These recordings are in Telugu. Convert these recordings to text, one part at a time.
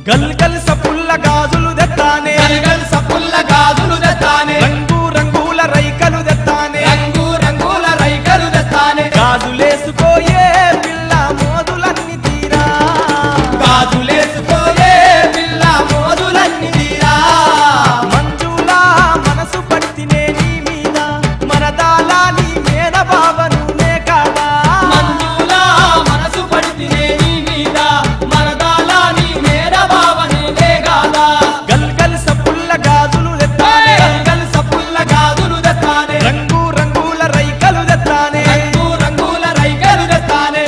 గల్ గల్ సపుల్ల గాజులు దెత్తానే గల్ గల్ సపుల్ల గాజులు దెత్తానే రంగు రంగుల రైకలు దెత్తానే రంగు రంగుల రైకలు దెత్తానే గాజులేసుకోయే పిల్ల మోదులన్నీ తీరా గాజులేసుకోయే పిల్ల మోదులన్నీ తీరా మంజులా మనసు పడితినే నీ మీద మరదాల నీ మేన బావను నే కాదా మంజులా మనసు పడితినే నీ మీద మరదాల నీ మేర బావనే గాదా గల్ గల్ సపుల్ల గాజులు దెత్తానే గల్ గల్ సపుల్ల గాజులు దెత్తానే రంగు రంగుల రైకలు దెత్తానే రంగు రంగుల రైకలు దెత్తానే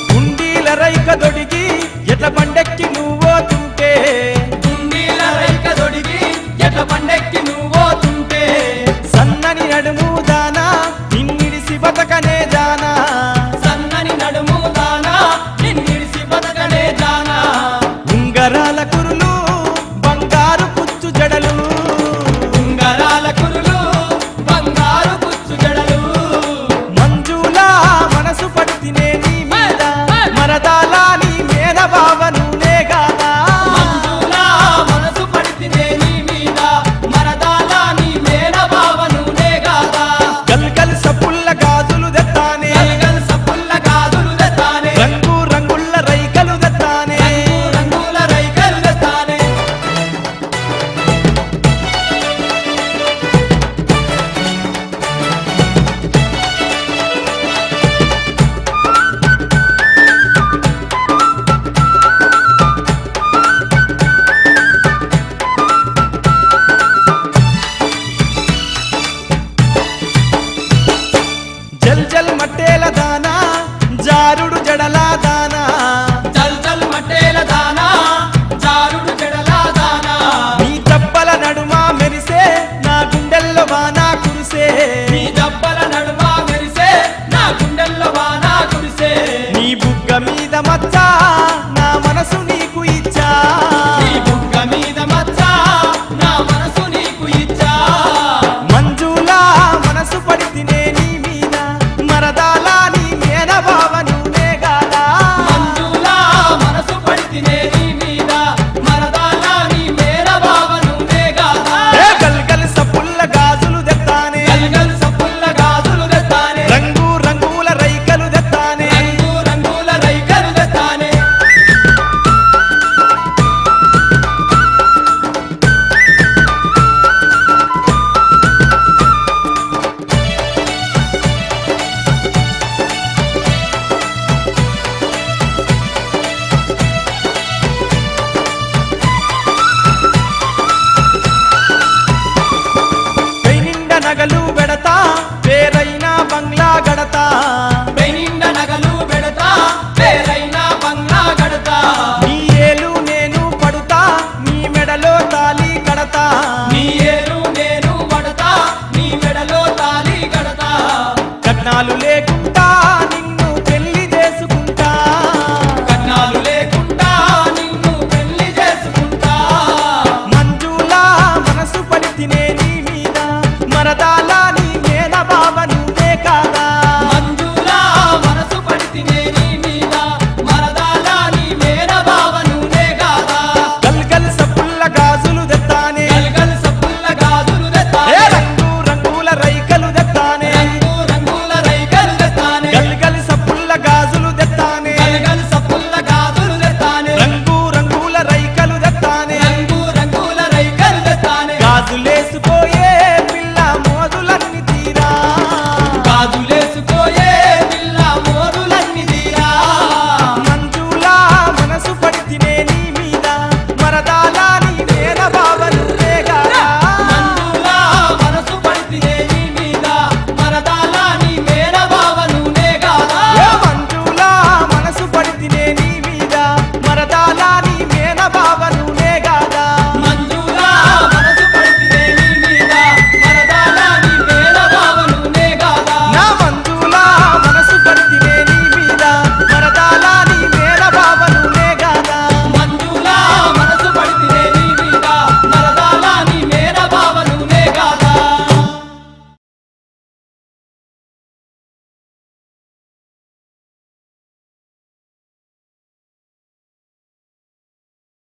గుండీల రైక దొడిగి ఎట్ల పండెక్కి నువ్వోతుంటే గుండీల రైక దొడిగి ఎట్ల పండెక్కి నువ్వోతుంటే సన్నని నడుము దానా నిన్నిడిసి బతకనే జానా సన్నని నడుము దానా నిన్నిడిసి బతకనే జానా ఉంగరాల కురులు బంగారు పుచ్చు జడలు ఉంగరాల కురులు బంగారు పుచ్చు జడలు మంజులా మనసు పడితినే నీ మీద మరదాల నీ మేన బావను నే గాదా మంజులా మనసు పడితినే నీ మీద మరదాల నీ మేన బావను గాదా గల్ గల్ సపుల్ల గాజులు దెత్తానే గల్ గల్ సపుల్ల గాజులు దెత్తానే రంగు రంగుల రైకలు దెత్తానే రంగు రంగుల రైకలు దెత్తానే జల్ జల్ మట్టేల దానా జారుడు జడల దానా చల్ చల్ మట్టేల దానా జారుడు జడల దానా నీ దప్పల నడుమ మెరిసే నా గుండెల్లో వానా కురిసే నీ దబ్బల నడుమ మెరిసే నా గుండెల్లో వానా కురిసే నీ బుగ్గ మీద మచ్చ నా మనసు నీకు ఇచ్చా నీ బుగ్గ మీద మచ్చ నా మనసు నీకు ఇచ్చా మంజులా మనసు పడితినే నీ మీద మరదాల నీ మేన బావను నే గాదా మంజులా మనసు పడితినే నీ మీద మరదాల నీ మేర బావను గాదా ఏ గల్ గల్ సపుల్ల గాజులు దెత్తానే గల్ గల్ సపుల్ల గాజులు దెత్తానే రంగు రంగుల రైకలు దెత్తానే రంగు రంగుల రైకలు దెత్తానే కై నిండా నగలు పెడతా పేరైన బంగ్లా గడతా పెనిండ నగలు పెడతా పేరైన బంగ్లా గడతా నీ ఏలు నేను పడుతా నీ మెడలో తాలి కడతా నీ ఏలు నేను పడతా నీ మెడలో తాళి కడతా కట్నాలు లేకు